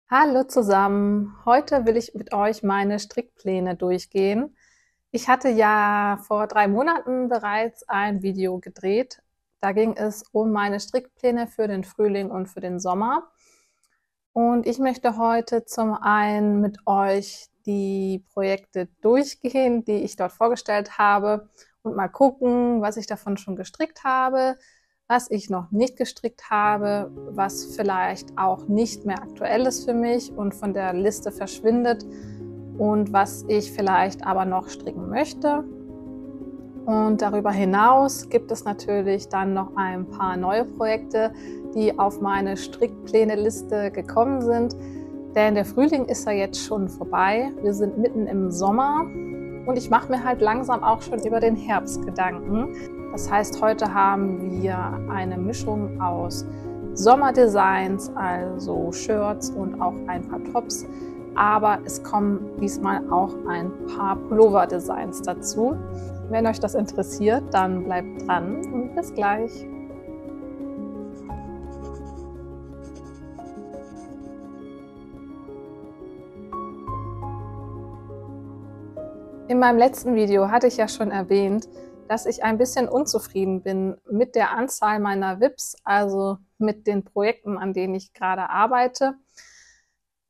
Hallo zusammen, heute will ich mit euch meine Strickpläne durchgehen. Ich hatte ja vor 3 Monaten bereits ein Video gedreht. Da ging es um meine Strickpläne für den Frühling und für den Sommer. Und ich möchte heute zum einen mit euch die Projekte durchgehen, die ich dort vorgestellt habe und mal gucken, was ich davon schon gestrickt habe, was ich noch nicht gestrickt habe, was vielleicht auch nicht mehr aktuell ist für mich und von der Liste verschwindet und was ich vielleicht aber noch stricken möchte. Und darüber hinaus gibt es natürlich dann noch ein paar neue Projekte, die auf meine Strickpläne-Liste gekommen sind. Denn der Frühling ist ja jetzt schon vorbei. Wir sind mitten im Sommer und ich mache mir halt langsam auch schon über den Herbst Gedanken. Das heißt, heute haben wir eine Mischung aus Sommerdesigns, also Shirts und auch ein paar Tops. Aber es kommen diesmal auch ein paar Pullover-Designs dazu. Wenn euch das interessiert, dann bleibt dran und bis gleich. In meinem letzten Video hatte ich ja schon erwähnt, dass ich ein bisschen unzufrieden bin mit der Anzahl meiner WIPs, also mit den Projekten, an denen ich gerade arbeite.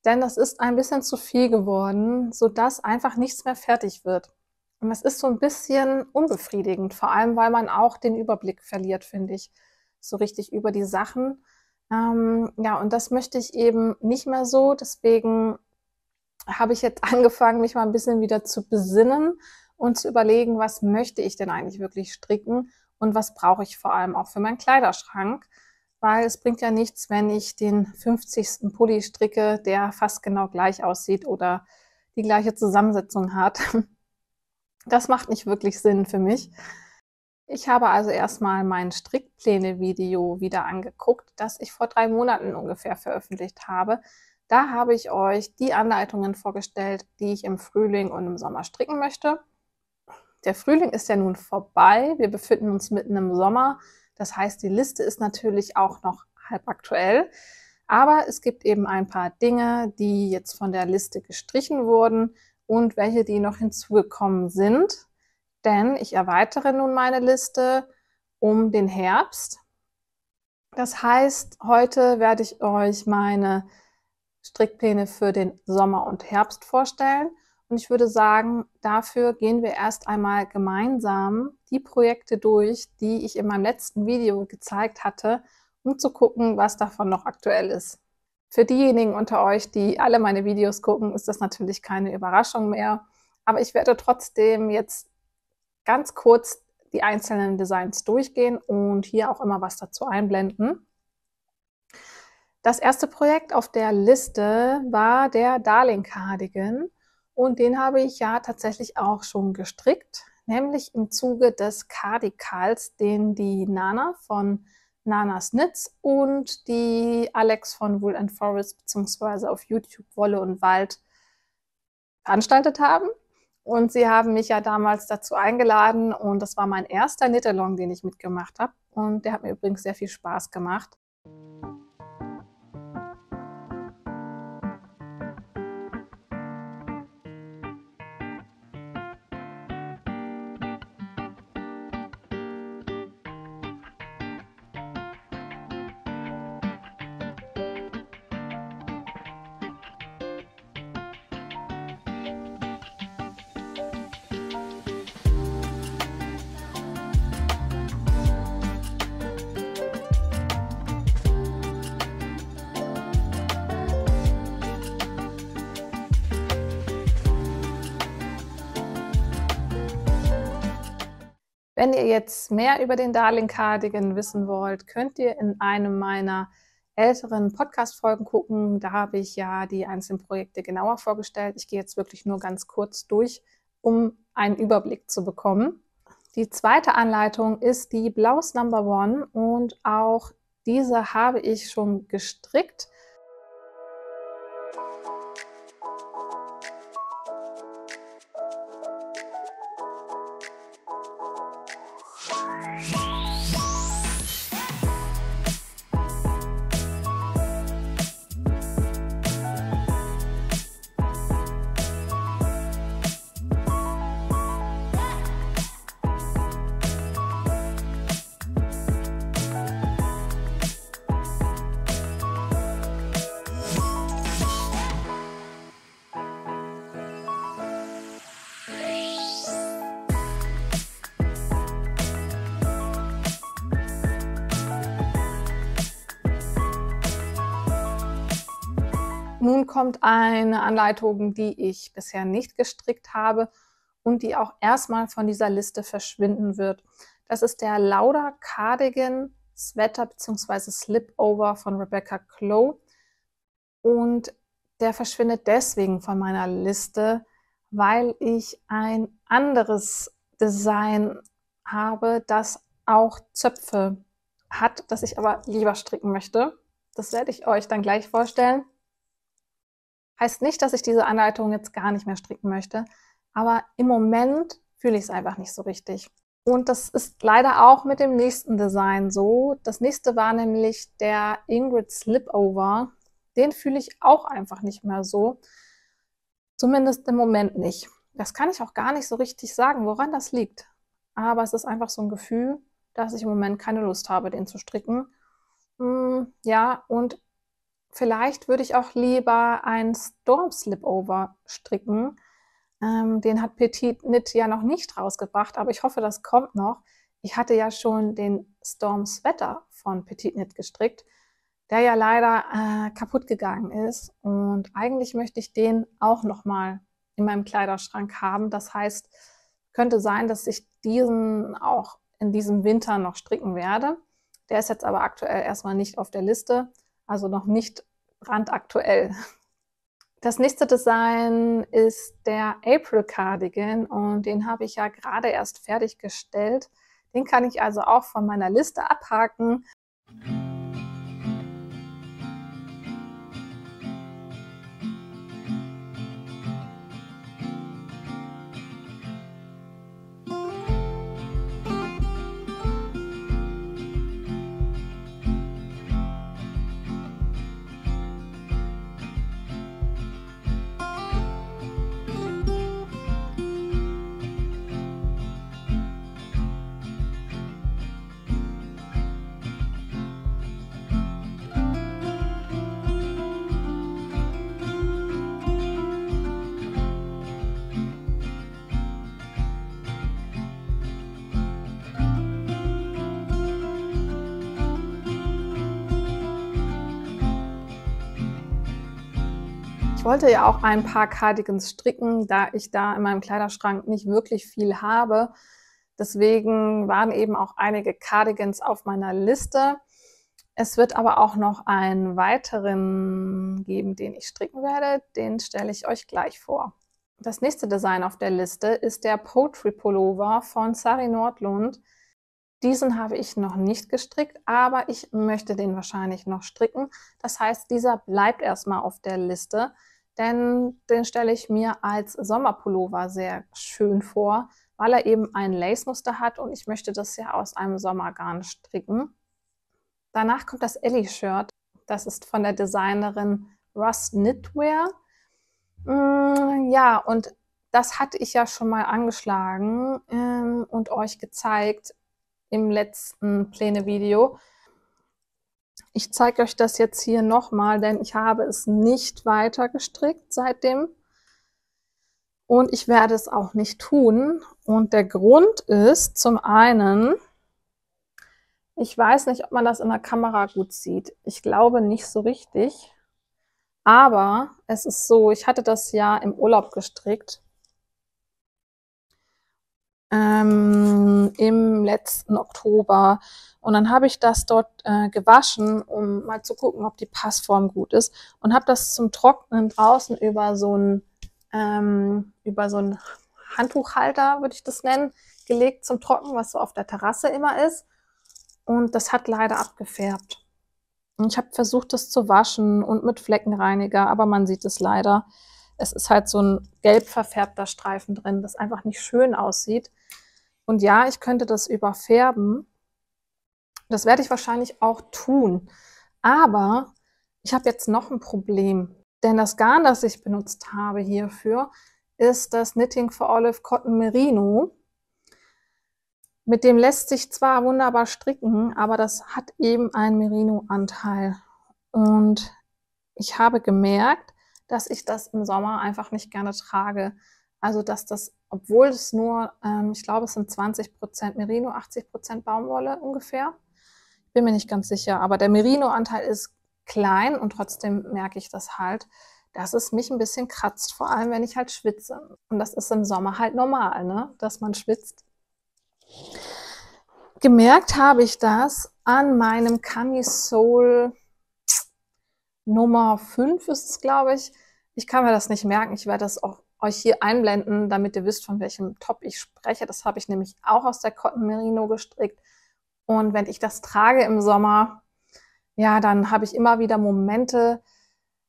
Denn das ist ein bisschen zu viel geworden, sodass einfach nichts mehr fertig wird. Und das ist so ein bisschen unbefriedigend, vor allem, weil man auch den Überblick verliert, finde ich, so richtig über die Sachen. Ja, und das möchte ich eben nicht mehr so. Deswegen habe ich jetzt angefangen, mich mal ein bisschen wieder zu besinnen und zu überlegen, was möchte ich denn eigentlich wirklich stricken und was brauche ich vor allem auch für meinen Kleiderschrank. Weil es bringt ja nichts, wenn ich den 50. Pulli stricke, der fast genau gleich aussieht oder die gleiche Zusammensetzung hat. Das macht nicht wirklich Sinn für mich. Ich habe also erstmal mein Strickpläne-Video wieder angeguckt, das ich vor 3 Monaten ungefähr veröffentlicht habe. Da habe ich euch die Anleitungen vorgestellt, die ich im Frühling und im Sommer stricken möchte. Der Frühling ist ja nun vorbei. Wir befinden uns mitten im Sommer. Das heißt, die Liste ist natürlich auch noch halb aktuell. Aber es gibt eben ein paar Dinge, die jetzt von der Liste gestrichen wurden und welche, die noch hinzugekommen sind. Denn ich erweitere nun meine Liste um den Herbst. Das heißt, heute werde ich euch meine Strickpläne für den Sommer und Herbst vorstellen. Und ich würde sagen, dafür gehen wir erst einmal gemeinsam die Projekte durch, die ich in meinem letzten Video gezeigt hatte, um zu gucken, was davon noch aktuell ist. Für diejenigen unter euch, die alle meine Videos gucken, ist das natürlich keine Überraschung mehr. Aber ich werde trotzdem jetzt ganz kurz die einzelnen Designs durchgehen und hier auch immer was dazu einblenden. Das erste Projekt auf der Liste war der Darling Cardigan und den habe ich ja tatsächlich auch schon gestrickt, nämlich im Zuge des Cardicals, den die Nana von Nana's Knits und die Alex von Wool & Forest bzw. auf YouTube Wolle und Wald veranstaltet haben. Und sie haben mich ja damals dazu eingeladen und das war mein erster Knit-Along, den ich mitgemacht habe. Und der hat mir übrigens sehr viel Spaß gemacht. Wenn ihr jetzt mehr über den Darling Cardigan wissen wollt, könnt ihr in einem meiner älteren Podcast-Folgen gucken. Da habe ich ja die einzelnen Projekte genauer vorgestellt. Ich gehe jetzt wirklich nur ganz kurz durch, um einen Überblick zu bekommen. Die zweite Anleitung ist die Blouse No. 1 und auch diese habe ich schon gestrickt. Nun kommt eine Anleitung, die ich bisher nicht gestrickt habe und die auch erstmal von dieser Liste verschwinden wird. Das ist der Lauda Cardigan Sweater bzw. Slipover von Rebecca Clow. Und der verschwindet deswegen von meiner Liste, weil ich ein anderes Design habe, das auch Zöpfe hat, das ich aber lieber stricken möchte. Das werde ich euch dann gleich vorstellen. Heißt nicht, dass ich diese Anleitung jetzt gar nicht mehr stricken möchte, aber im Moment fühle ich es einfach nicht so richtig. Und das ist leider auch mit dem nächsten Design so. Das nächste war nämlich der Ingrid Slipover. Den fühle ich auch einfach nicht mehr so. Zumindest im Moment nicht. Das kann ich auch gar nicht so richtig sagen, woran das liegt. Aber es ist einfach so ein Gefühl, dass ich im Moment keine Lust habe, den zu stricken. Ja, und vielleicht würde ich auch lieber einen Storm Slipover stricken. Den hat Petit Knit ja noch nicht rausgebracht, aber ich hoffe, das kommt noch. Ich hatte ja schon den Storm Sweater von Petit Knit gestrickt, der ja leider kaputt gegangen ist. Und eigentlich möchte ich den auch nochmal in meinem Kleiderschrank haben. Das heißt, könnte sein, dass ich diesen auch in diesem Winter noch stricken werde. Der ist jetzt aber aktuell erstmal nicht auf der Liste, also noch nicht brandaktuell. Das nächste Design ist der April Cardigan und den habe ich ja gerade erst fertiggestellt. Den kann ich also auch von meiner Liste abhaken. Ich wollte ja auch ein paar Cardigans stricken, da ich da in meinem Kleiderschrank nicht wirklich viel habe. Deswegen waren eben auch einige Cardigans auf meiner Liste. Es wird aber auch noch einen weiteren geben, den ich stricken werde. Den stelle ich euch gleich vor. Das nächste Design auf der Liste ist der Poetry Pullover von Sari Nordlund. Diesen habe ich noch nicht gestrickt, aber ich möchte den wahrscheinlich noch stricken. Das heißt, dieser bleibt erstmal auf der Liste, denn den stelle ich mir als Sommerpullover sehr schön vor, weil er eben ein Lace-Muster hat und ich möchte das ja aus einem Sommergarn stricken. Danach kommt das Ellie-Shirt. Das ist von der Designerin Russ Knitwear. Ja, und das hatte ich ja schon mal angeschlagen und euch gezeigt im letzten Pläne-Video. Ich zeige euch das jetzt hier nochmal, denn ich habe es nicht weiter gestrickt seitdem. Und ich werde es auch nicht tun. Und der Grund ist zum einen, ich weiß nicht, ob man das in der Kamera gut sieht. Ich glaube nicht so richtig. Aber es ist so, ich hatte das ja im Urlaub gestrickt. Im letzten Oktober. Und dann habe ich das dort gewaschen, um mal zu gucken, ob die Passform gut ist. Und habe das zum Trocknen draußen über so ein Handtuchhalter, würde ich das nennen, gelegt zum Trocknen, was so auf der Terrasse immer ist. Und das hat leider abgefärbt. Und ich habe versucht, das zu waschen und mit Fleckenreiniger, aber man sieht es leider. Es ist halt so ein gelb verfärbter Streifen drin, das einfach nicht schön aussieht. Und ja, ich könnte das überfärben. Das werde ich wahrscheinlich auch tun. Aber ich habe jetzt noch ein Problem. Denn das Garn, das ich benutzt habe hierfür, ist das Knitting for Olive Cotton Merino. Mit dem lässt sich zwar wunderbar stricken, aber das hat eben einen Merino-Anteil. Und ich habe gemerkt, dass ich das im Sommer einfach nicht gerne trage. Also dass das, obwohl es nur, ich glaube es sind 20% Merino, 80% Baumwolle ungefähr. Bin mir nicht ganz sicher, aber der Merino-Anteil ist klein und trotzdem merke ich das halt, dass es mich ein bisschen kratzt, vor allem wenn ich halt schwitze. Und das ist im Sommer halt normal, ne, dass man schwitzt. Gemerkt habe ich das an meinem Camisole Nummer 5 ist es, glaube ich. Ich kann mir das nicht merken. Ich werde das auch euch hier einblenden, damit ihr wisst, von welchem Top ich spreche. Das habe ich nämlich auch aus der Cotton Merino gestrickt. Und wenn ich das trage im Sommer, ja, dann habe ich immer wieder Momente,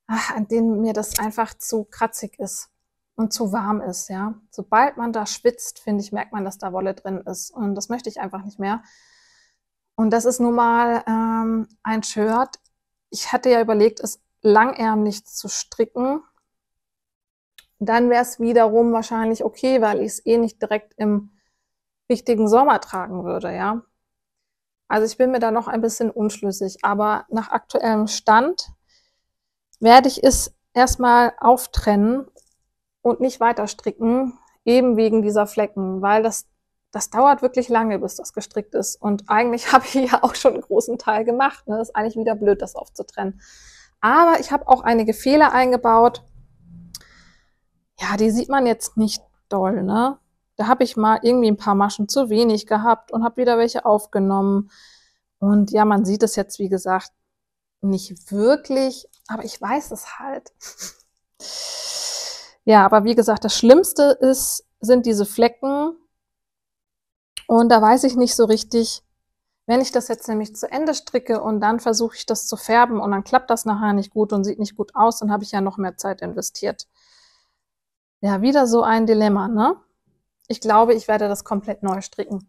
an denen mir das einfach zu kratzig ist und zu warm ist, ja. Sobald man da schwitzt, finde ich, merkt man, dass da Wolle drin ist. Und das möchte ich einfach nicht mehr. Und das ist nun mal ein Shirt. Ich hatte ja überlegt, es langärmlich zu stricken. Dann wäre es wiederum wahrscheinlich okay, weil ich es eh nicht direkt im richtigen Sommer tragen würde, ja. Also ich bin mir da noch ein bisschen unschlüssig, aber nach aktuellem Stand werde ich es erstmal auftrennen und nicht weiter stricken, eben wegen dieser Flecken, weil das dauert wirklich lange, bis das gestrickt ist. Und eigentlich habe ich ja auch schon einen großen Teil gemacht. Ne? Das ist eigentlich wieder blöd, das aufzutrennen. Aber ich habe auch einige Fehler eingebaut. Ja, die sieht man jetzt nicht doll, ne? Da habe ich mal irgendwie ein paar Maschen zu wenig gehabt und habe wieder welche aufgenommen. Und ja, man sieht es jetzt, wie gesagt, nicht wirklich, aber ich weiß es halt. Ja, aber wie gesagt, das Schlimmste sind diese Flecken. Und da weiß ich nicht so richtig, wenn ich das jetzt nämlich zu Ende stricke und dann versuche ich das zu färben und dann klappt das nachher nicht gut und sieht nicht gut aus, dann habe ich ja noch mehr Zeit investiert. Ja, wieder so ein Dilemma, ne? Ich glaube, ich werde das komplett neu stricken.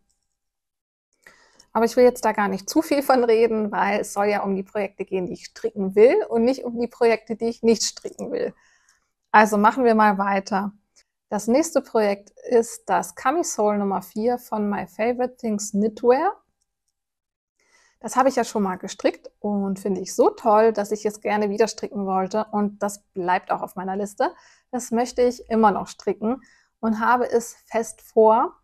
Aber ich will jetzt da gar nicht zu viel von reden, weil es soll ja um die Projekte gehen, die ich stricken will und nicht um die Projekte, die ich nicht stricken will. Also machen wir mal weiter. Das nächste Projekt ist das Camisole Nummer 4 von My Favorite Things Knitwear. Das habe ich ja schon mal gestrickt und finde ich so toll, dass ich es gerne wieder stricken wollte und das bleibt auch auf meiner Liste. Das möchte ich immer noch stricken und habe es fest vor.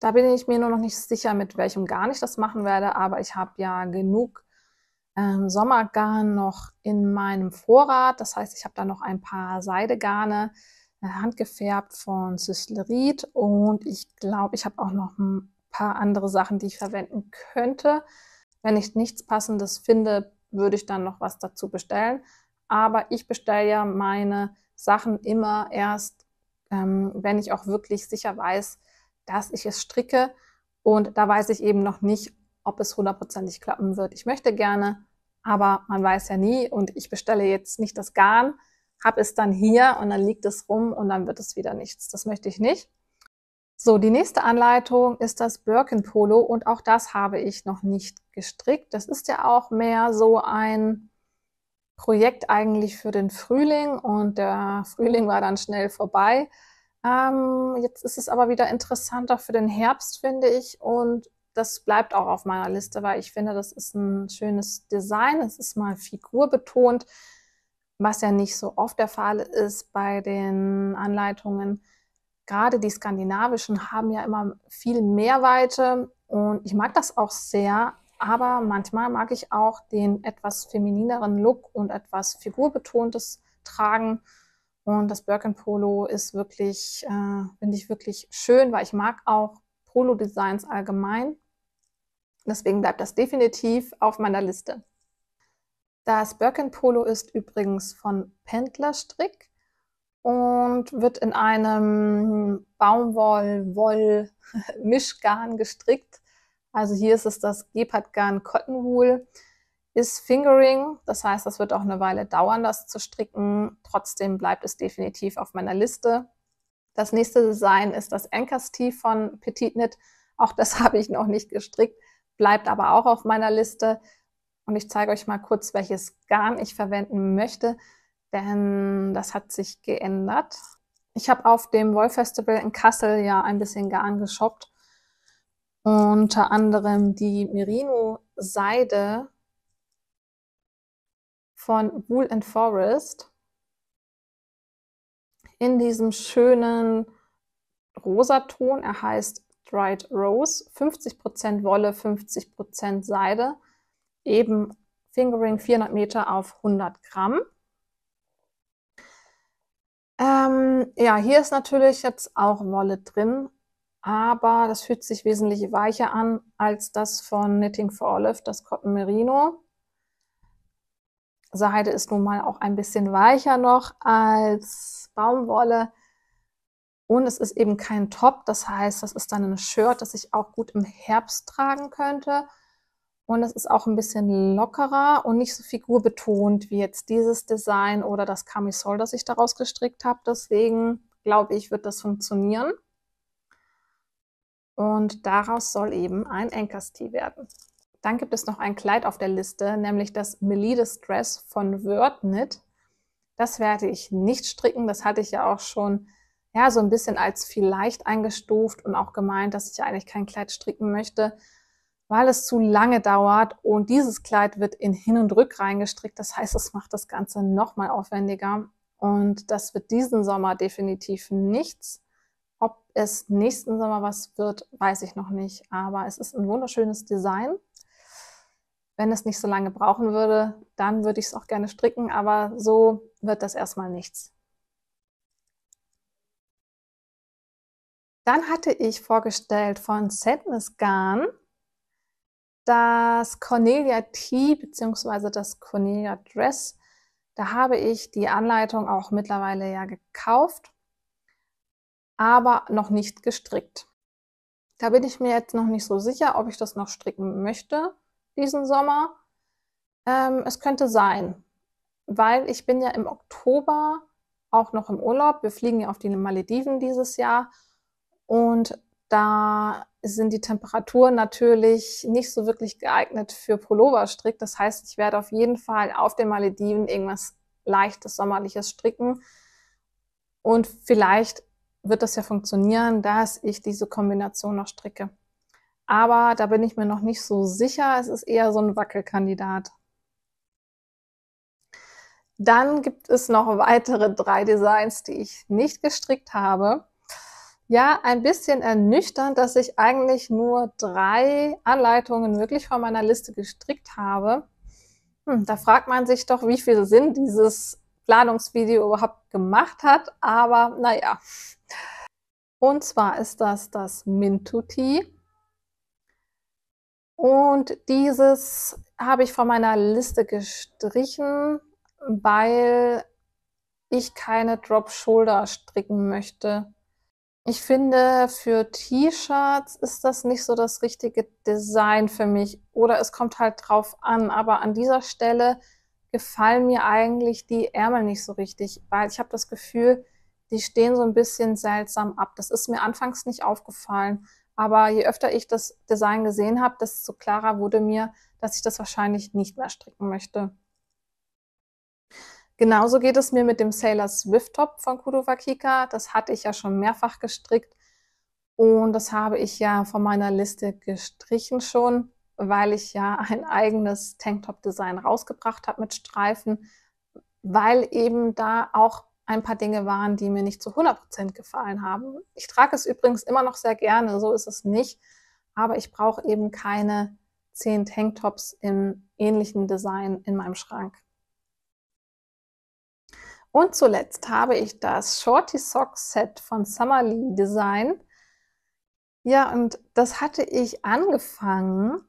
Da bin ich mir nur noch nicht sicher, mit welchem Garn ich das machen werde, aber ich habe ja genug Sommergarn noch in meinem Vorrat. Das heißt, ich habe da noch ein paar Seidegarne handgefärbt von Syslerit und ich glaube, ich habe auch noch ein paar andere Sachen, die ich verwenden könnte. Wenn ich nichts Passendes finde, würde ich dann noch was dazu bestellen. Aber ich bestelle ja meine Sachen immer erst, wenn ich auch wirklich sicher weiß, dass ich es stricke. Und da weiß ich eben noch nicht, ob es hundertprozentig klappen wird. Ich möchte gerne, aber man weiß ja nie. Und ich bestelle jetzt nicht das Garn, habe es dann hier und dann liegt es rum und dann wird es wieder nichts. Das möchte ich nicht. So, die nächste Anleitung ist das Birkin Polo und auch das habe ich noch nicht gestrickt. Das ist ja auch mehr so ein Projekt eigentlich für den Frühling und der Frühling war dann schnell vorbei. Jetzt ist es aber wieder interessanter für den Herbst, finde ich, und das bleibt auch auf meiner Liste, weil ich finde, das ist ein schönes Design. Es ist mal figurbetont, was ja nicht so oft der Fall ist bei den Anleitungen. Gerade die skandinavischen haben ja immer viel Mehrweite und ich mag das auch sehr, aber manchmal mag ich auch den etwas feminineren Look und etwas figurbetontes Tragen. Und das Birkin Polo ist wirklich, finde ich wirklich schön, weil ich mag auch Polo-Designs allgemein. Deswegen bleibt das definitiv auf meiner Liste. Das Birkin Polo ist übrigens von Pendlerstrick und wird in einem Baumwoll-Woll-Mischgarn gestrickt. Also hier ist es das Gepardgarn Cotton Wool. Ist Fingering, das heißt, das wird auch eine Weile dauern, das zu stricken. Trotzdem bleibt es definitiv auf meiner Liste. Das nächste Design ist das Anchors Tee von Petit Knit. Auch das habe ich noch nicht gestrickt, bleibt aber auch auf meiner Liste. Und ich zeige euch mal kurz, welches Garn ich verwenden möchte, denn das hat sich geändert. Ich habe auf dem Wollfestival in Kassel ja ein bisschen Garn geshoppt. Unter anderem die Merino-Seide von Wool and Forest in diesem schönen Rosaton. Er heißt Dried Rose, 50% Wolle, 50% Seide, eben Fingering 400 Meter auf 100 Gramm. Ja, hier ist natürlich jetzt auch Wolle drin, aber das fühlt sich wesentlich weicher an als das von Knitting for Olive, das Cotton Merino. Seide ist nun mal auch ein bisschen weicher noch als Baumwolle. Und es ist eben kein Top, das heißt, das ist dann ein Shirt, das ich auch gut im Herbst tragen könnte. Und es ist auch ein bisschen lockerer und nicht so figurbetont wie jetzt dieses Design oder das Camisole, das ich daraus gestrickt habe. Deswegen glaube ich, wird das funktionieren. Und daraus soll eben ein Anchors Tee werden. Dann gibt es noch ein Kleid auf der Liste, nämlich das Melides Dress von WordKnit. Das werde ich nicht stricken. Das hatte ich ja auch schon so ein bisschen als vielleicht eingestuft und auch gemeint, dass ich eigentlich kein Kleid stricken möchte, weil es zu lange dauert. Und dieses Kleid wird in Hin- und Rück reingestrickt. Das heißt, es macht das Ganze nochmal aufwendiger. Und das wird diesen Sommer definitiv nichts. Ob es nächsten Sommer was wird, weiß ich noch nicht. Aber es ist ein wunderschönes Design. Wenn es nicht so lange brauchen würde, dann würde ich es auch gerne stricken. Aber so wird das erstmal nichts. Dann hatte ich vorgestellt von Sadness Garn das Cornelia Tee bzw. das Cornelia Dress. Da habe ich die Anleitung auch mittlerweile ja gekauft, aber noch nicht gestrickt. Da bin ich mir jetzt noch nicht so sicher, ob ich das noch stricken möchte diesen Sommer. Es könnte sein, weil ich bin ja im Oktober auch noch im Urlaub. Wir fliegen ja auf die Malediven dieses Jahr und da sind die Temperaturen natürlich nicht so wirklich geeignet für Pulloverstrick. Das heißt, ich werde auf jeden Fall auf den Malediven irgendwas leichtes, sommerliches stricken. Und vielleicht wird das ja funktionieren, dass ich diese Kombination noch stricke. Aber da bin ich mir noch nicht so sicher. Es ist eher so ein Wackelkandidat. Dann gibt es noch weitere 3 Designs, die ich nicht gestrickt habe. Ja, ein bisschen ernüchternd, dass ich eigentlich nur 3 Anleitungen wirklich von meiner Liste gestrickt habe. Da fragt man sich doch, wie viel Sinn dieses Planungsvideo überhaupt gemacht hat, aber naja. Und zwar ist das Mintu Tee. Und dieses habe ich von meiner Liste gestrichen, weil ich keine Drop Shoulder stricken möchte. Ich finde, für T-Shirts ist das nicht so das richtige Design für mich. Oder es kommt halt drauf an. Aber an dieser Stelle gefallen mir eigentlich die Ärmel nicht so richtig, weil ich habe das Gefühl, die stehen so ein bisschen seltsam ab. Das ist mir anfangs nicht aufgefallen. Aber je öfter ich das Design gesehen habe, desto klarer wurde mir, dass ich das wahrscheinlich nicht mehr stricken möchte. Genauso geht es mir mit dem Sailor Swift Top von Kudo Wakika. Das hatte ich ja schon mehrfach gestrickt und das habe ich ja von meiner Liste gestrichen schon, weil ich ja ein eigenes Tanktop-Design rausgebracht habe mit Streifen, weil eben da auch ein paar Dinge waren, die mir nicht zu 100% gefallen haben. Ich trage es übrigens immer noch sehr gerne, so ist es nicht, aber ich brauche eben keine 10 Tanktops im ähnlichen Design in meinem Schrank. Und zuletzt habe ich das Shorty Sock Set von Summerlee Design. Ja, und das hatte ich angefangen.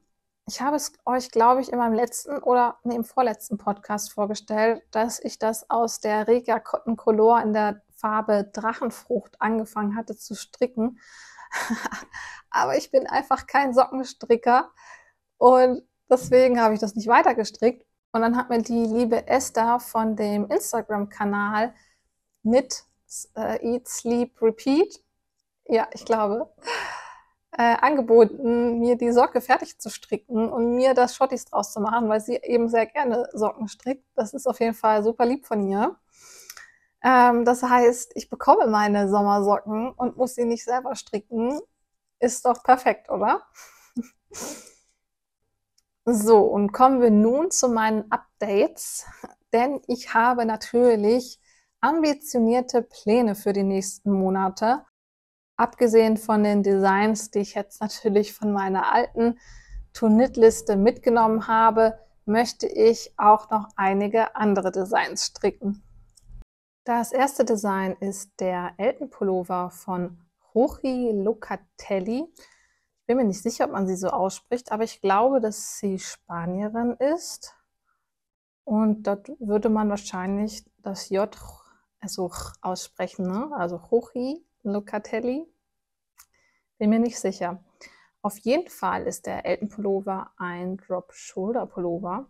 Ich habe es euch, glaube ich, in meinem letzten oder im vorletzten Podcast vorgestellt, dass ich das aus der Regia Cotton Color in der Farbe Drachenfrucht angefangen hatte zu stricken. Aber ich bin einfach kein Sockenstricker und deswegen habe ich das nicht weiter gestrickt. Und dann hat mir die liebe Esther von dem Instagram-Kanal Knit, Eat, Sleep, Repeat, ja, ich glaube, angeboten, mir die Socke fertig zu stricken und mir das Schottis draus zu machen, weil sie eben sehr gerne Socken strickt. Das ist auf jeden Fall super lieb von ihr. Das heißt, ich bekomme meine Sommersocken und muss sie nicht selber stricken. Ist doch perfekt, oder? So, und kommen wir nun zu meinen Updates, denn ich habe natürlich ambitionierte Pläne für die nächsten Monate. Abgesehen von den Designs, die ich jetzt natürlich von meiner alten To-Knit-Liste mitgenommen habe, möchte ich auch noch einige andere Designs stricken. Das erste Design ist der Eltenpullover von Jochi Locatelli. Ich bin mir nicht sicher, ob man sie so ausspricht, aber ich glaube, dass sie Spanierin ist. Und dort würde man wahrscheinlich das J also aussprechen, ne? Also Jochi Locatelli. Bin mir nicht sicher. Auf jeden Fall ist der Eltenpullover ein Drop-Shoulder-Pullover.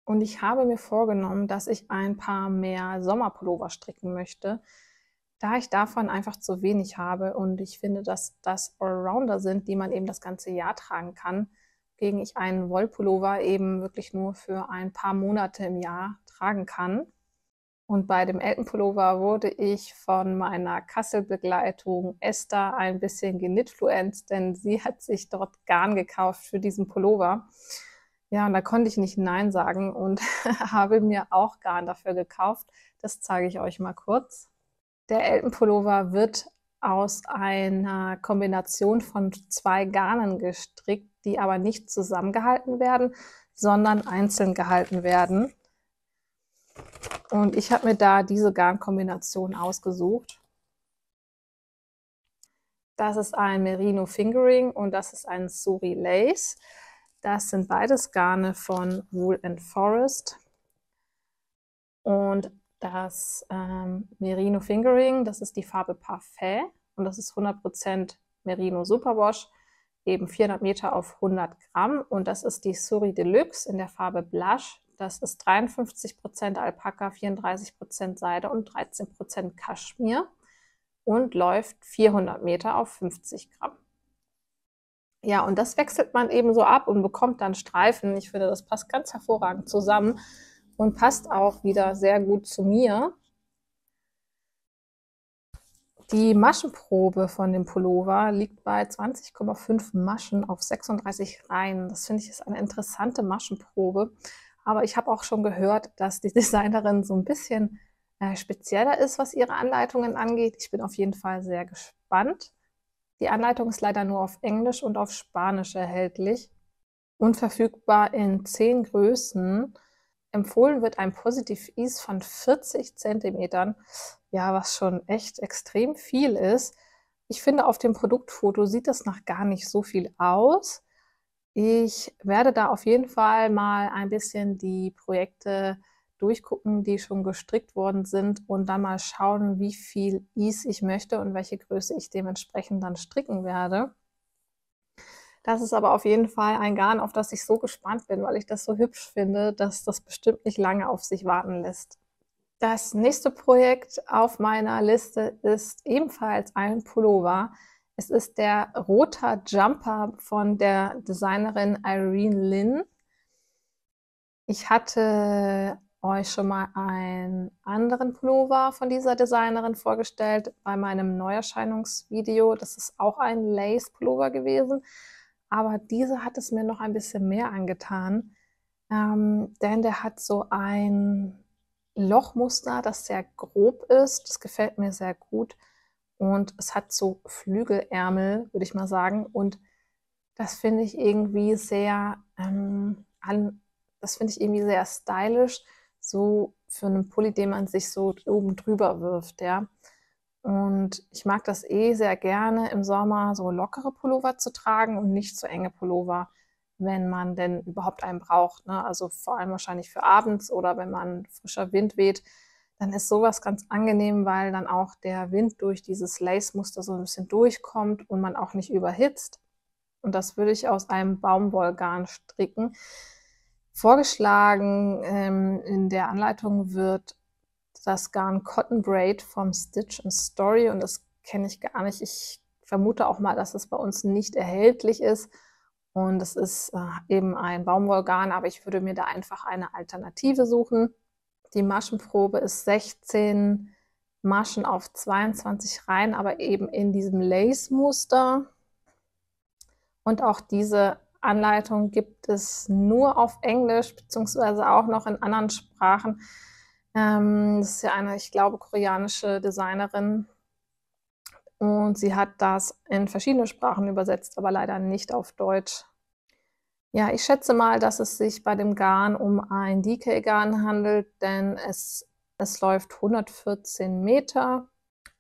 Und ich habe mir vorgenommen, dass ich ein paar mehr Sommerpullover stricken möchte, da ich davon einfach zu wenig habe. Und ich finde, dass das Allrounder sind, die man eben das ganze Jahr tragen kann, gegen ich einen Wollpullover eben wirklich nur für ein paar Monate im Jahr tragen kann. Und bei dem Eltenpullover wurde ich von meiner Kassel-Begleitung Esther ein bisschen genitfluenzt, denn sie hat sich dort Garn gekauft für diesen Pullover. Ja, und da konnte ich nicht Nein sagen und habe mir auch Garn dafür gekauft. Das zeige ich euch mal kurz. Der Eltenpullover wird aus einer Kombination von 2 Garnen gestrickt, die aber nicht zusammengehalten werden, sondern einzeln gehalten werden. Und ich habe mir da diese Garnkombination ausgesucht. Das ist ein Merino Fingering und das ist ein Suri Lace. Das sind beides Garne von Wool & Forest. Und das Merino Fingering, das ist die Farbe Parfait und das ist 100% Merino Superwash, eben 400 Meter auf 100 Gramm. Und das ist die Suri Deluxe in der Farbe Blush. Das ist 53% Alpaka, 34% Seide und 13% Kaschmir und läuft 400 Meter auf 50 Gramm. Ja, und das wechselt man eben so ab und bekommt dann Streifen. Ich finde, das passt ganz hervorragend zusammen und passt auch wieder sehr gut zu mir. Die Maschenprobe von dem Pullover liegt bei 20,5 Maschen auf 36 Reihen. Das finde ich ist eine interessante Maschenprobe. Aber ich habe auch schon gehört, dass die Designerin so ein bisschen spezieller ist, was ihre Anleitungen angeht. Ich bin auf jeden Fall sehr gespannt. Die Anleitung ist leider nur auf Englisch und auf Spanisch erhältlich und verfügbar in 10 Größen. Empfohlen wird ein Positive Ease von 40 cm, ja, was schon echt extrem viel ist. Ich finde, auf dem Produktfoto sieht das noch gar nicht so viel aus. Ich werde da auf jeden Fall mal ein bisschen die Projekte durchgucken, die schon gestrickt worden sind und dann mal schauen, wie viel Ease ich möchte und welche Größe ich dementsprechend dann stricken werde. Das ist aber auf jeden Fall ein Garn, auf das ich so gespannt bin, weil ich das so hübsch finde, dass das bestimmt nicht lange auf sich warten lässt. Das nächste Projekt auf meiner Liste ist ebenfalls ein Pullover. Es ist der Roter Jumper von der Designerin Irene Lin. Ich hatte euch schon mal einen anderen Pullover von dieser Designerin vorgestellt bei meinem Neuerscheinungsvideo. Das ist auch ein Lace-Pullover gewesen. Aber diese hat es mir noch ein bisschen mehr angetan, denn der hat so ein Lochmuster, das sehr grob ist. Das gefällt mir sehr gut. Und es hat so Flügelärmel, würde ich mal sagen. Und das finde ich irgendwie sehr, das finde ich irgendwie sehr stylisch, so für einen Pulli, den man sich so oben drüber wirft, ja. Und ich mag das sehr gerne im Sommer, so lockere Pullover zu tragen und nicht so enge Pullover, wenn man denn überhaupt einen braucht, ne? Also vor allem wahrscheinlich für abends oder wenn man frischer Wind weht, dann ist sowas ganz angenehm, weil dann auch der Wind durch dieses Lace-Muster so ein bisschen durchkommt und man auch nicht überhitzt. Und das würde ich aus einem Baumwollgarn stricken. Vorgeschlagen in der Anleitung wird das Garn Cotton Braid vom Stitch & Story und das kenne ich gar nicht. Ich vermute auch mal, dass es bei uns nicht erhältlich ist und es ist eben ein Baumwollgarn, aber ich würde mir da einfach eine Alternative suchen. Die Maschenprobe ist 16 Maschen auf 22 Reihen, aber eben in diesem Lace-Muster. Und auch diese Anleitung gibt es nur auf Englisch, beziehungsweise auch noch in anderen Sprachen. Das ist ja eine, ich glaube, koreanische Designerin. Und sie hat das in verschiedene Sprachen übersetzt, aber leider nicht auf Deutsch. Ja, ich schätze mal, dass es sich bei dem Garn um ein DK-Garn handelt, denn es läuft 114 Meter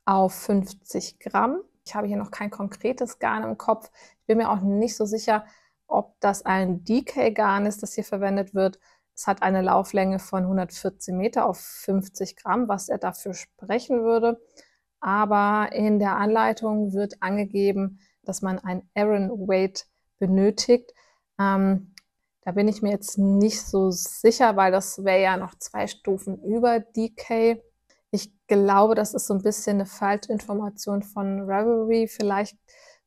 auf 50 Gramm. Ich habe hier noch kein konkretes Garn im Kopf. Ich bin mir auch nicht so sicher, ob das ein DK-Garn ist, das hier verwendet wird. Es hat eine Lauflänge von 114 Meter auf 50 Gramm, was er dafür sprechen würde. Aber in der Anleitung wird angegeben, dass man ein Aran Weight benötigt. Da bin ich mir jetzt nicht so sicher, weil das wäre ja noch 2 Stufen über DK. Ich glaube, das ist so ein bisschen eine Falschinformation von Ravelry. Vielleicht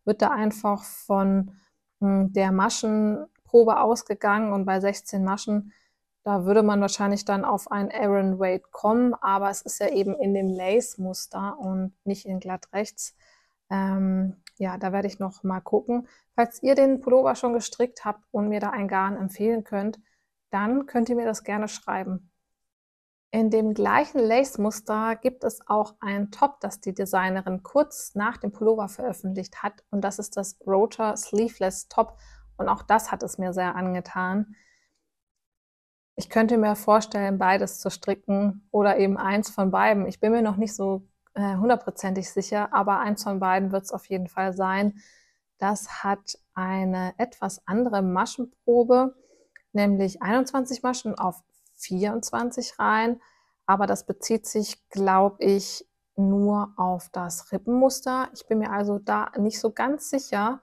wird da einfach von der Maschenprobe ausgegangen und bei 16 Maschen, da würde man wahrscheinlich dann auf ein Aran Weight kommen, aber es ist ja eben in dem Lace-Muster und nicht in glatt rechts. Ja, da werde ich noch mal gucken. Falls ihr den Pullover schon gestrickt habt und mir da ein Garn empfehlen könnt, dann könnt ihr mir das gerne schreiben. In dem gleichen Lace-Muster gibt es auch ein Top, das die Designerin kurz nach dem Pullover veröffentlicht hat. Und das ist das Rotor Sleeveless Top. Und auch das hat es mir sehr angetan. Ich könnte mir vorstellen, beides zu stricken oder eben eins von beiden. Ich bin mir noch nicht so hundertprozentig sicher, aber eins von beiden wird es auf jeden Fall sein. Das hat eine etwas andere Maschenprobe, nämlich 21 Maschen auf 24 Reihen, aber das bezieht sich, glaube ich, nur auf das Rippenmuster. Ich bin mir also da nicht so ganz sicher,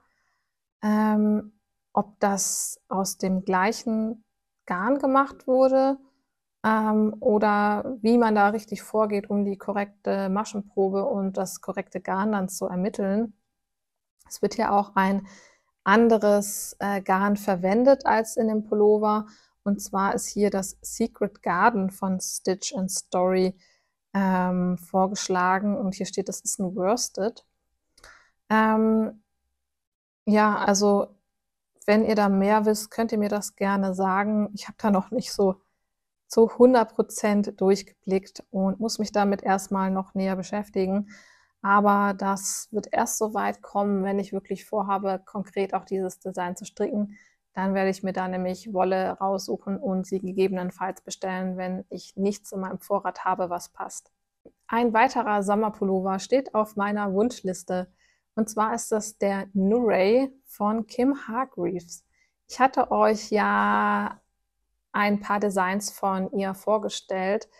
ob das aus dem gleichen Garn gemacht wurde oder wie man da richtig vorgeht, um die korrekte Maschenprobe und das korrekte Garn dann zu ermitteln. Es wird hier auch ein anderes Garn verwendet als in dem Pullover. Und zwar ist hier das Secret Garden von Stitch and Story vorgeschlagen. Und hier steht, das ist ein Worsted. Ja, also wenn ihr da mehr wisst, könnt ihr mir das gerne sagen. Ich habe da noch nicht so zu 100% durchgeblickt und muss mich damit erstmal noch näher beschäftigen. Aber das wird erst so weit kommen, wenn ich wirklich vorhabe, konkret auch dieses Design zu stricken. Dann werde ich mir da nämlich Wolle raussuchen und sie gegebenenfalls bestellen, wenn ich nichts in meinem Vorrat habe, was passt. Ein weiterer Sommerpullover steht auf meiner Wunschliste. Und zwar ist das der Nuray von Kim Hargreaves. Ich hatte euch ja ein paar Designs von ihr vorgestellt.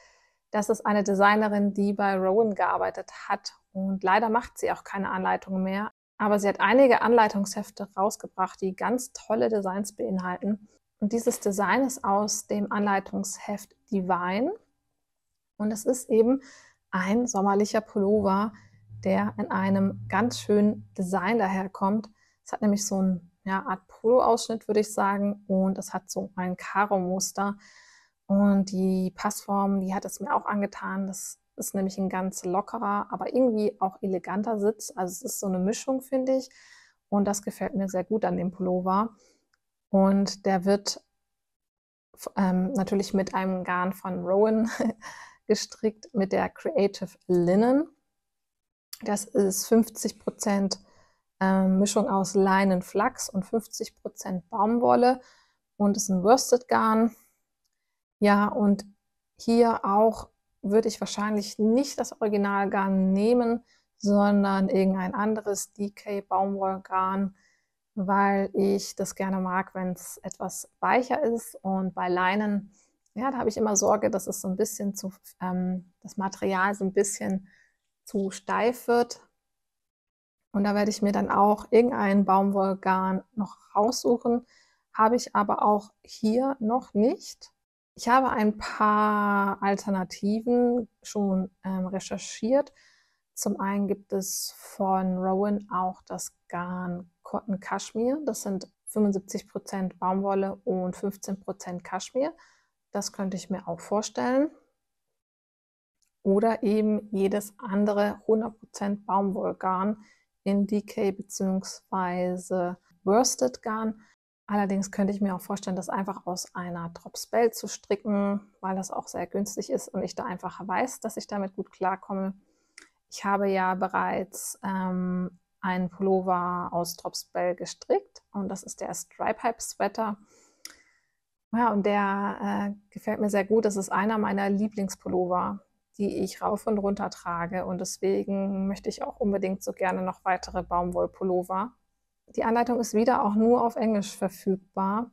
Das ist eine Designerin, die bei Rowan gearbeitet hat und leider macht sie auch keine Anleitungen mehr. Aber sie hat einige Anleitungshefte rausgebracht, die ganz tolle Designs beinhalten. Und dieses Design ist aus dem Anleitungsheft Divine. Und es ist eben ein sommerlicher Pullover, der in einem ganz schönen Design daherkommt. Es hat nämlich so eine Art Polo-Ausschnitt, würde ich sagen, und es hat so ein Karo-Muster. Und die Passform, die hat es mir auch angetan. Das ist nämlich ein ganz lockerer, aber irgendwie auch eleganter Sitz. Also es ist so eine Mischung, finde ich. Und das gefällt mir sehr gut an dem Pullover. Und der wird natürlich mit einem Garn von Rowan gestrickt, mit der Creative Linen. Das ist 50% Mischung aus Leinen, Flachs und 50% Baumwolle und ist ein Worsted Garn. Ja, und hier auch würde ich wahrscheinlich nicht das Originalgarn nehmen, sondern irgendein anderes DK Baumwollgarn, weil ich das gerne mag, wenn es etwas weicher ist. Und bei Leinen, ja, da habe ich immer Sorge, dass es so ein bisschen das Material so ein bisschen zu steif wird. Und da werde ich mir dann auch irgendein Baumwollgarn noch raussuchen. Habe ich aber auch hier noch nicht. Ich habe ein paar Alternativen schon recherchiert. Zum einen gibt es von Rowan auch das Garn Cotton Cashmere. Das sind 75% Baumwolle und 15% Kaschmir. Das könnte ich mir auch vorstellen. Oder eben jedes andere 100% Baumwollgarn in DK bzw. Worsted Garn. Allerdings könnte ich mir auch vorstellen, das einfach aus einer Dropspell zu stricken, weil das auch sehr günstig ist und ich da einfach weiß, dass ich damit gut klarkomme. Ich habe ja bereits einen Pullover aus Topspell gestrickt und das ist der Stripe Hype Sweater. Ja, und der gefällt mir sehr gut. Das ist einer meiner Lieblingspullover, die ich rauf und runter trage und deswegen möchte ich auch unbedingt so gerne noch weitere Baumwollpullover. Die Anleitung ist wieder auch nur auf Englisch verfügbar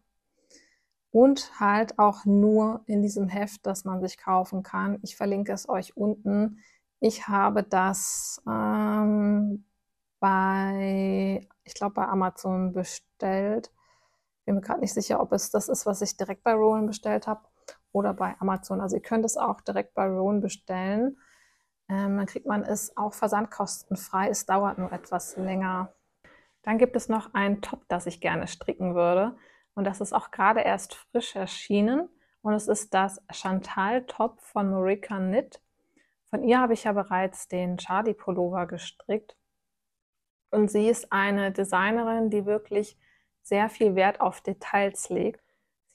und halt auch nur in diesem Heft, das man sich kaufen kann. Ich verlinke es euch unten. Ich habe das ich glaube, bei Amazon bestellt. Bin mir gerade nicht sicher, ob es das ist, was ich direkt bei Rowan bestellt habe oder bei Amazon. Also ihr könnt es auch direkt bei Rowan bestellen. Dann kriegt man es auch versandkostenfrei. Es dauert nur etwas länger. Dann gibt es noch einen Top, das ich gerne stricken würde. Und das ist auch gerade erst frisch erschienen. Und es ist das Chantal Top von Marika Knit. Von ihr habe ich ja bereits den Charlie Pullover gestrickt. Und sie ist eine Designerin, die wirklich sehr viel Wert auf Details legt.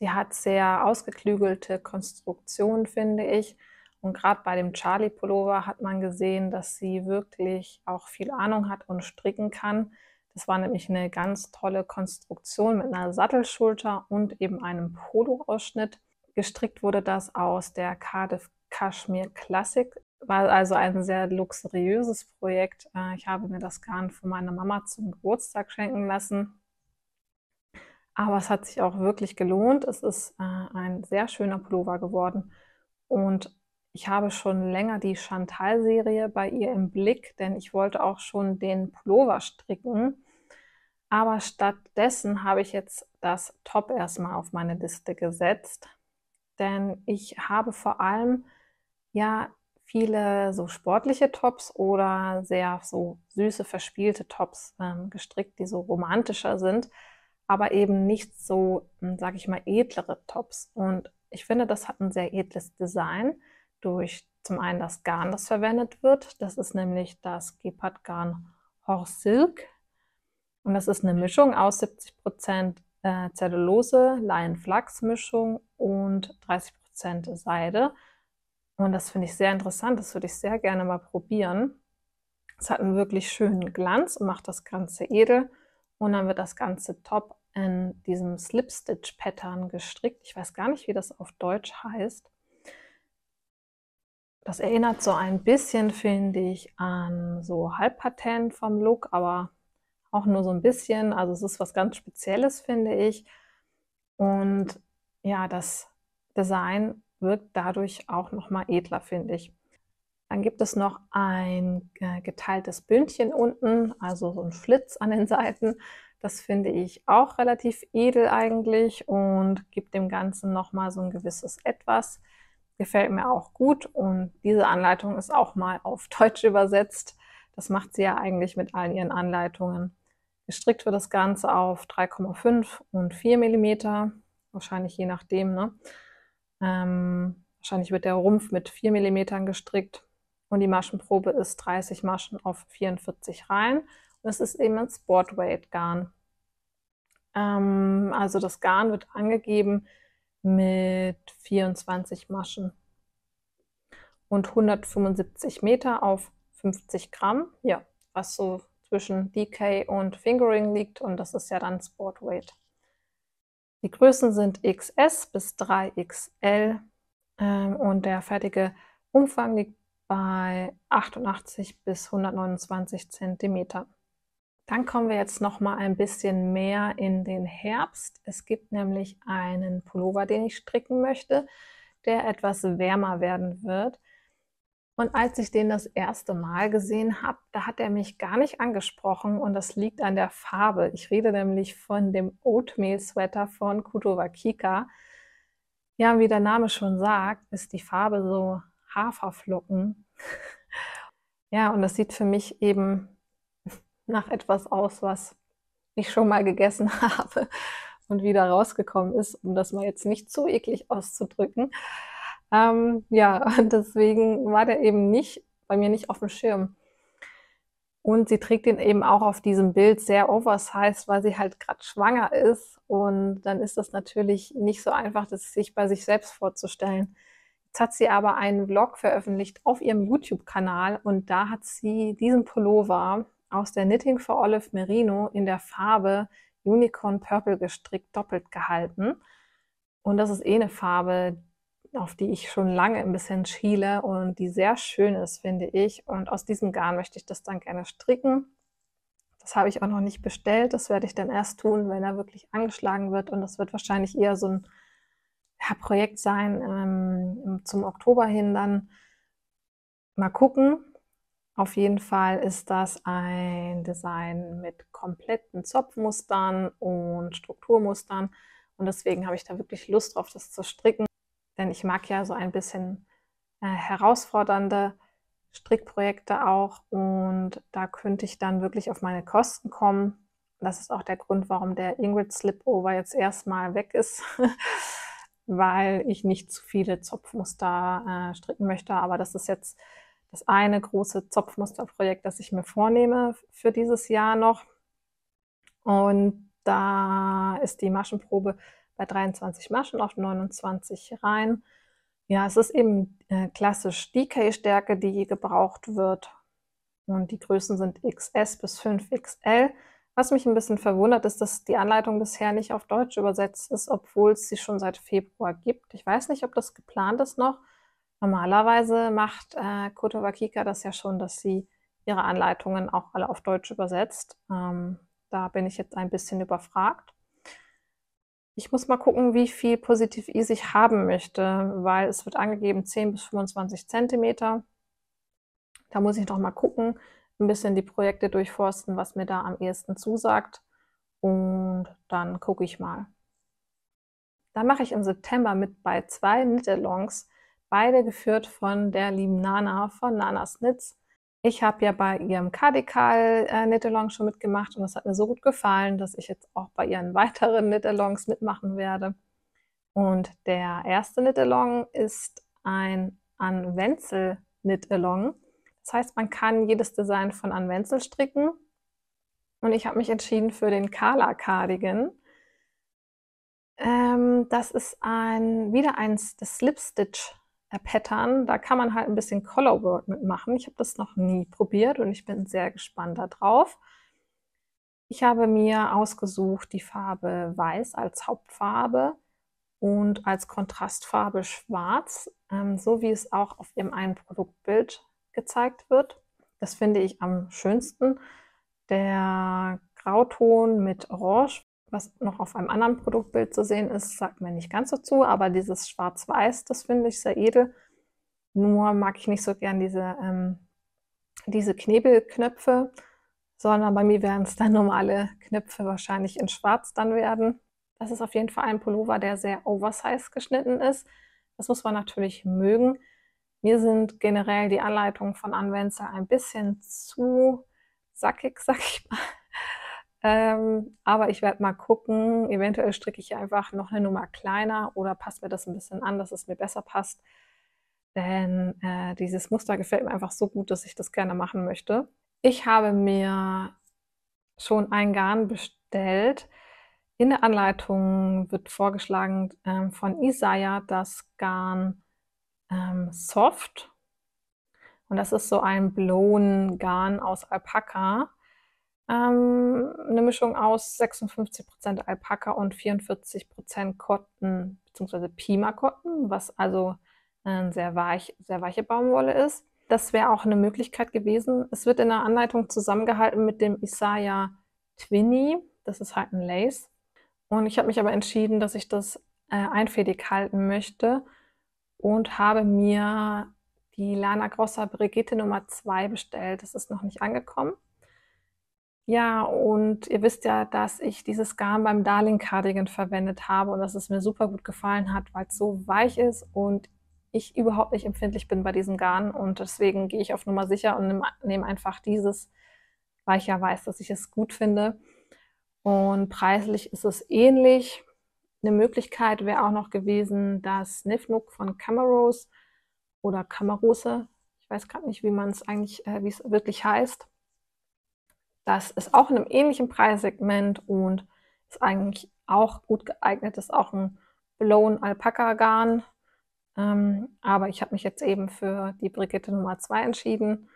Sie hat sehr ausgeklügelte Konstruktionen, finde ich. Und gerade bei dem Charlie Pullover hat man gesehen, dass sie wirklich auch viel Ahnung hat und stricken kann. Das war nämlich eine ganz tolle Konstruktion mit einer Sattelschulter und eben einem Polo-Ausschnitt. Gestrickt wurde das aus der Cardiff Cashmere Classic. War also ein sehr luxuriöses Projekt. Ich habe mir das Garn von meiner Mama zum Geburtstag schenken lassen. Aber es hat sich auch wirklich gelohnt. Es ist ein sehr schöner Pullover geworden. Und ich habe schon länger die Chantal-Serie bei ihr im Blick, denn ich wollte auch schon den Pullover stricken. Aber stattdessen habe ich jetzt das Top erstmal auf meine Liste gesetzt. Denn ich habe vor allem ja viele so sportliche Tops oder sehr so süße, verspielte Tops gestrickt, die so romantischer sind, aber eben nicht so, sage ich mal, edlere Tops. Und ich finde, das hat ein sehr edles Design durch zum einen das Garn, das verwendet wird. Das ist nämlich das Gepard-Garn Horse Silk. Und das ist eine Mischung aus 70% Zellulose, Leinen-Flachs-Mischung und 30% Seide. Und das finde ich sehr interessant, das würde ich sehr gerne mal probieren. Es hat einen wirklich schönen Glanz und macht das Ganze edel. Und dann wird das ganze Top in diesem Slip-Stitch-Pattern gestrickt. Ich weiß gar nicht, wie das auf Deutsch heißt. Das erinnert so ein bisschen, finde ich, an so Halbpatent vom Look, aber auch nur so ein bisschen. Also es ist was ganz Spezielles, finde ich. Und ja, das Design wirkt dadurch auch nochmal edler, finde ich. Dann gibt es noch ein geteiltes Bündchen unten, also so ein Schlitz an den Seiten. Das finde ich auch relativ edel eigentlich und gibt dem Ganzen nochmal so ein gewisses Etwas. Gefällt mir auch gut und diese Anleitung ist auch mal auf Deutsch übersetzt. Das macht sie ja eigentlich mit allen ihren Anleitungen. Gestrickt wird das Ganze auf 3,5 und 4 mm, wahrscheinlich je nachdem, ne? Wahrscheinlich wird der Rumpf mit 4 mm gestrickt und die Maschenprobe ist 30 Maschen auf 44 Reihen. Und es ist eben ein Sportweight Garn. Also das Garn wird angegeben mit 24 Maschen und 175 Meter auf 50 Gramm. Ja, was so zwischen DK und Fingering liegt und das ist ja dann Sportweight. Die Größen sind XS bis 3XL und der fertige Umfang liegt bei 88 bis 129 Zentimeter. Dann kommen wir jetzt noch mal ein bisschen mehr in den Herbst. Es gibt nämlich einen Pullover, den ich stricken möchte, der etwas wärmer werden wird. Und als ich den das erste Mal gesehen habe, da hat er mich gar nicht angesprochen und das liegt an der Farbe. Ich rede nämlich von dem Oatmeal Sweater von Kutowa Kika. Ja, wie der Name schon sagt, ist die Farbe so Haferflocken. Ja, und das sieht für mich eben nach etwas aus, was ich schon mal gegessen habe und wieder rausgekommen ist, um das mal jetzt nicht zu eklig auszudrücken. Ja, und deswegen war der eben nicht bei mir nicht auf dem Schirm. Und sie trägt ihn eben auch auf diesem Bild sehr oversized, weil sie halt gerade schwanger ist. Und dann ist das natürlich nicht so einfach, das sich bei sich selbst vorzustellen. Jetzt hat sie aber einen Vlog veröffentlicht auf ihrem YouTube-Kanal und da hat sie diesen Pullover aus der Knitting for Olive Merino in der Farbe Unicorn Purple gestrickt, doppelt gehalten. Und das ist eine Farbe, auf die ich schon lange ein bisschen schiele und die sehr schön ist, finde ich. Und aus diesem Garn möchte ich das dann gerne stricken. Das habe ich auch noch nicht bestellt. Das werde ich dann erst tun, wenn er wirklich angeschlagen wird. Und das wird wahrscheinlich eher so ein Projekt sein zum Oktober hin dann. Mal gucken. Auf jeden Fall ist das ein Design mit kompletten Zopfmustern und Strukturmustern. Und deswegen habe ich da wirklich Lust drauf, das zu stricken. Denn ich mag ja so ein bisschen herausfordernde Strickprojekte auch. Und da könnte ich dann wirklich auf meine Kosten kommen. Das ist auch der Grund, warum der Ingrid Slipover jetzt erstmal weg ist. Weil ich nicht zu viele Zopfmuster stricken möchte. Aber das ist jetzt das eine große Zopfmusterprojekt, das ich mir vornehme für dieses Jahr noch. Und da ist die Maschenprobe bei 23 Maschen auf 29 Reihen. Ja, es ist eben klassisch DK-Stärke, die gebraucht wird. Und die Größen sind XS bis 5XL. Was mich ein bisschen verwundert, ist, dass die Anleitung bisher nicht auf Deutsch übersetzt ist, obwohl es sie schon seit Februar gibt. Ich weiß nicht, ob das geplant ist noch. Normalerweise macht Koto wa Kika das ja schon, dass sie ihre Anleitungen auch alle auf Deutsch übersetzt. Da bin ich jetzt ein bisschen überfragt. Ich muss mal gucken, wie viel Positiv Ease ich haben möchte, weil es wird angegeben 10 bis 25 Zentimeter. Da muss ich noch mal gucken, ein bisschen die Projekte durchforsten, was mir da am ehesten zusagt. Und dann gucke ich mal. Da mache ich im September mit bei 2 Knit-Alongs, beide geführt von der lieben Nana von Nanas Knits. Ich habe ja bei ihrem Kardikal Knit-Along schon mitgemacht und das hat mir so gut gefallen, dass ich jetzt auch bei ihren weiteren Knit-Alongs mitmachen werde. Und der erste Knit-Along ist ein Ann Wenzel Knit-Along. Das heißt, man kann jedes Design von Ann Wenzel stricken. Und ich habe mich entschieden für den Kala Cardigan. Das ist wieder eins des Slip-Stitch Pattern. Da kann man halt ein bisschen Colorwork mitmachen. Ich habe das noch nie probiert und ich bin sehr gespannt darauf. Ich habe mir ausgesucht die Farbe Weiß als Hauptfarbe und als Kontrastfarbe Schwarz, so wie es auch auf dem einen Produktbild gezeigt wird. Das finde ich am schönsten. Der Grauton mit Orange, was noch auf einem anderen Produktbild zu sehen ist, sagt mir nicht ganz so zu, aber dieses Schwarz-Weiß, das finde ich sehr edel. Nur mag ich nicht so gern diese Knebelknöpfe, sondern bei mir werden es dann normale Knöpfe wahrscheinlich in Schwarz dann werden. Das ist auf jeden Fall ein Pullover, der sehr oversized geschnitten ist. Das muss man natürlich mögen. Mir sind generell die Anleitungen von Ann Wenzel ein bisschen zu sackig, sag ich mal. Aber ich werde mal gucken. Eventuell stricke ich einfach noch eine Nummer kleiner oder passe mir das ein bisschen an, dass es mir besser passt. Denn dieses Muster gefällt mir einfach so gut, dass ich das gerne machen möchte. Ich habe mir schon ein Garn bestellt. In der Anleitung wird vorgeschlagen von Isaya das Garn Soft. Und das ist so ein Blown Garn aus Alpaka. Eine Mischung aus 56% Alpaka und 44% Cotton bzw. Pima Cotton, was also sehr weiche Baumwolle ist. Das wäre auch eine Möglichkeit gewesen. Es wird in der Anleitung zusammengehalten mit dem Isaya Twinny. Das ist halt ein Lace. Und ich habe mich aber entschieden, dass ich das einfädig halten möchte und habe mir die Lana Grossa Brigitte Nummer 2 bestellt. Das ist noch nicht angekommen. Ja, und ihr wisst ja, dass ich dieses Garn beim Darling Cardigan verwendet habe und dass es mir super gut gefallen hat, weil es so weich ist und ich überhaupt nicht empfindlich bin bei diesem Garn. Und deswegen gehe ich auf Nummer sicher und nehme einfach dieses, weil ich ja weiß, dass ich es gut finde. Und preislich ist es ähnlich. Eine Möglichkeit wäre auch noch gewesen, das Nifnuk von Camarose oder Camarose, ich weiß gerade nicht, wie man es eigentlich, wie es wirklich heißt. Das ist auch in einem ähnlichen Preissegment und ist eigentlich auch gut geeignet. Ist auch ein Blown Alpaka Garn. Aber ich habe mich jetzt eben für die Brigitte Nummer 2 entschieden.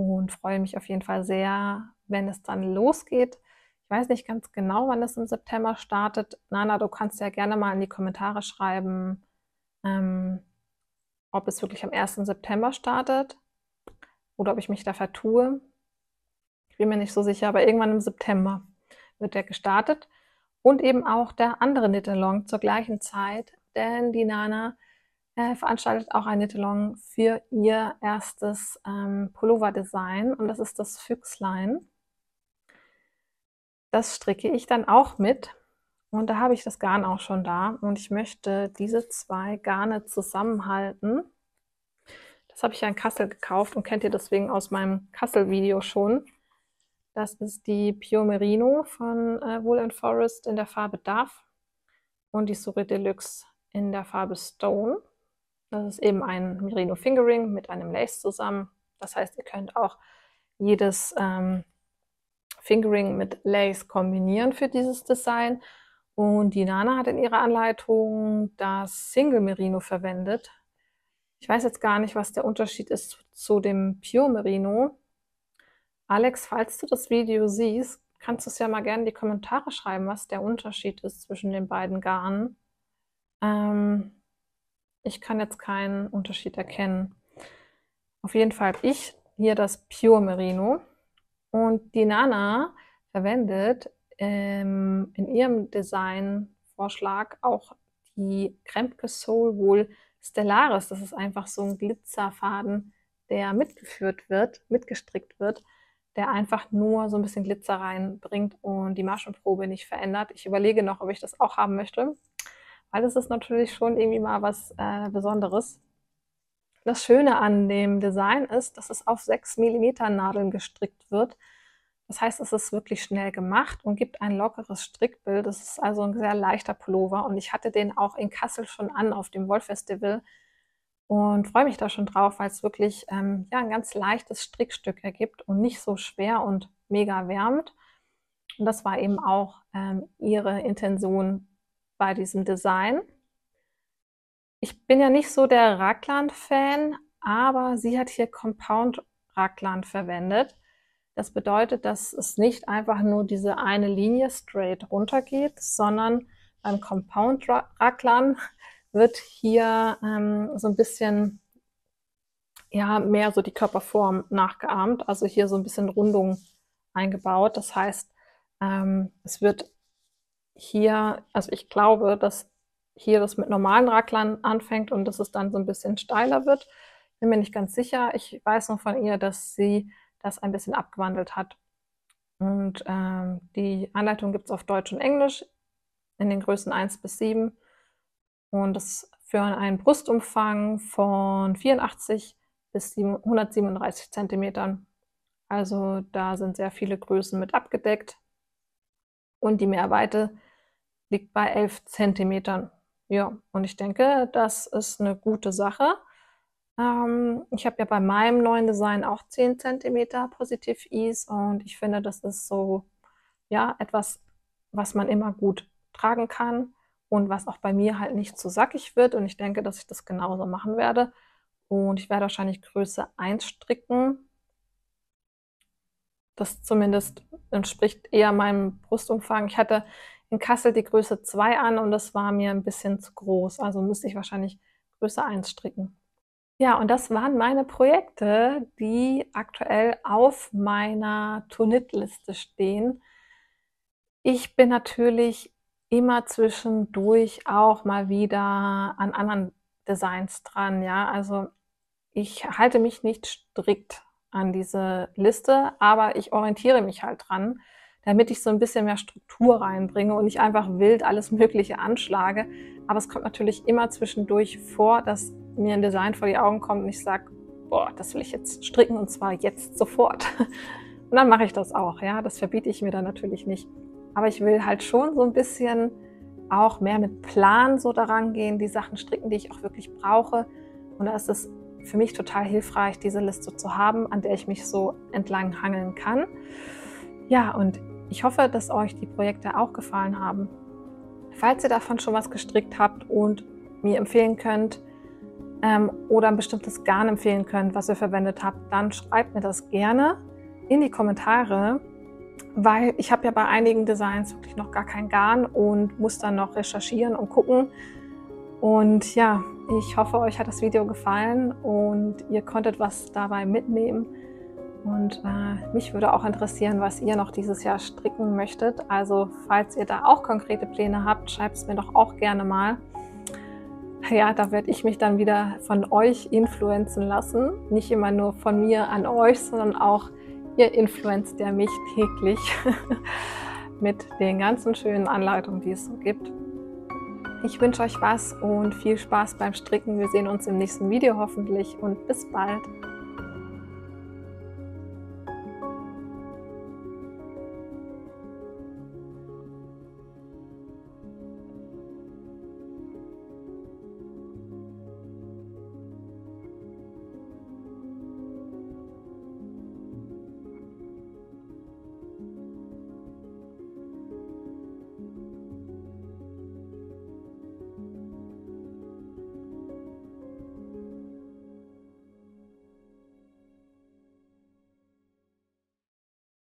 und freue mich auf jeden Fall sehr, wenn es dann losgeht. Ich weiß nicht ganz genau, wann es im September startet. Nana, du kannst ja gerne mal in die Kommentare schreiben, ob es wirklich am 1. September startet oder ob ich mich da vertue. Ich bin mir nicht so sicher, aber irgendwann im September wird der gestartet. Und eben auch der andere Knit-Along zur gleichen Zeit, denn die Nana veranstaltet auch ein Knit-Along für ihr erstes Pullover-Design und das ist das Füchslein. Das stricke ich dann auch mit und da habe ich das Garn auch schon da und ich möchte diese 2 Garne zusammenhalten. Das habe ich ja in Kassel gekauft und kennt ihr deswegen aus meinem Kassel-Video schon. Das ist die Pure Merino von Wool & Forest in der Farbe Dove und die Suri Deluxe in der Farbe Stone. Das ist eben ein Merino Fingering mit einem Lace zusammen. Das heißt, ihr könnt auch jedes Fingering mit Lace kombinieren für dieses Design. Und die Nana hat in ihrer Anleitung das Single Merino verwendet. Ich weiß jetzt gar nicht, was der Unterschied ist zu dem Pure Merino. Alex, falls du das Video siehst, kannst du es ja mal gerne in die Kommentare schreiben, was der Unterschied ist zwischen den beiden Garnen. Ich kann jetzt keinen Unterschied erkennen. Auf jeden Fall habe ich hier das Pure Merino und die Nana verwendet in ihrem Designvorschlag auch die Krempke Soul Wool Stellaris. Das ist einfach so ein Glitzerfaden, der mitgestrickt wird, der einfach nur so ein bisschen Glitzer reinbringt und die Maschenprobe nicht verändert. Ich überlege noch, ob ich das auch haben möchte, weil das ist natürlich schon irgendwie mal was Besonderes. Das Schöne an dem Design ist, dass es auf 6 mm Nadeln gestrickt wird. Das heißt, es ist wirklich schnell gemacht und gibt ein lockeres Strickbild. Das ist also ein sehr leichter Pullover und ich hatte den auch in Kassel schon an auf dem Wollfestival und freue mich da schon drauf, weil es wirklich ja, ein ganz leichtes Strickstück ergibt und nicht so schwer und mega wärmt. Und das war eben auch ihre Intention bei diesem Design. Ich bin ja nicht so der Raglan-Fan, aber sie hat hier Compound Raglan verwendet. Das bedeutet, dass es nicht einfach nur diese eine Linie straight runter geht, sondern beim Compound Raglan wird hier so ein bisschen ja, mehr so die Körperform nachgeahmt, also hier so ein bisschen Rundung eingebaut. Das heißt, es wird hier, also ich glaube, dass hier das mit normalen Raglan anfängt und dass es dann so ein bisschen steiler wird. Bin mir nicht ganz sicher. Ich weiß noch von ihr, dass sie das ein bisschen abgewandelt hat. Und die Anleitung gibt es auf Deutsch und Englisch in den Größen 1 bis 7. Und das für einen Brustumfang von 84 bis 137 cm. Also da sind sehr viele Größen mit abgedeckt. Und die Mehrweite liegt bei 11 cm. Ja, und ich denke, das ist eine gute Sache. Ich habe ja bei meinem neuen Design auch 10 cm Positive Ease und ich finde, das ist so ja etwas, was man immer gut tragen kann und was auch bei mir halt nicht zu sackig wird. Und ich denke, dass ich das genauso machen werde. Und ich werde wahrscheinlich Größe 1 stricken. Das zumindest entspricht eher meinem Brustumfang. Ich hatte in Kassel die Größe 2 an und das war mir ein bisschen zu groß. Also müsste ich wahrscheinlich Größe 1 stricken. Ja, und das waren meine Projekte, die aktuell auf meiner To-Knit-Liste stehen. Ich bin natürlich immer zwischendurch auch mal wieder an anderen Designs dran, ja. Also ich halte mich nicht strikt an diese Liste, aber ich orientiere mich halt dran, damit ich so ein bisschen mehr Struktur reinbringe und nicht einfach wild alles Mögliche anschlage. Aber es kommt natürlich immer zwischendurch vor, dass mir ein Design vor die Augen kommt und ich sage, boah, das will ich jetzt stricken und zwar jetzt sofort. Und dann mache ich das auch, ja. Das verbiete ich mir dann natürlich nicht. Aber ich will halt schon so ein bisschen auch mehr mit Plan so daran gehen, die Sachen stricken, die ich auch wirklich brauche. Und da ist es für mich total hilfreich, diese Liste zu haben, an der ich mich so entlang hangeln kann. Ja, und ich hoffe, dass euch die Projekte auch gefallen haben. Falls ihr davon schon was gestrickt habt und mir empfehlen könnt, oder ein bestimmtes Garn empfehlen könnt, was ihr verwendet habt, dann schreibt mir das gerne in die Kommentare, weil ich habe ja bei einigen Designs wirklich noch gar kein Garn und muss dann noch recherchieren und gucken. Und ja, ich hoffe, euch hat das Video gefallen und ihr konntet was dabei mitnehmen. Und mich würde auch interessieren, was ihr noch dieses Jahr stricken möchtet. Also falls ihr da auch konkrete Pläne habt, schreibt es mir doch auch gerne mal. Ja, da werde ich mich dann wieder von euch influenzen lassen. Nicht immer nur von mir an euch, sondern auch ihr influenzt ja mich täglich mit den ganzen schönen Anleitungen, die es so gibt. Ich wünsche euch was und viel Spaß beim Stricken. Wir sehen uns im nächsten Video hoffentlich und bis bald.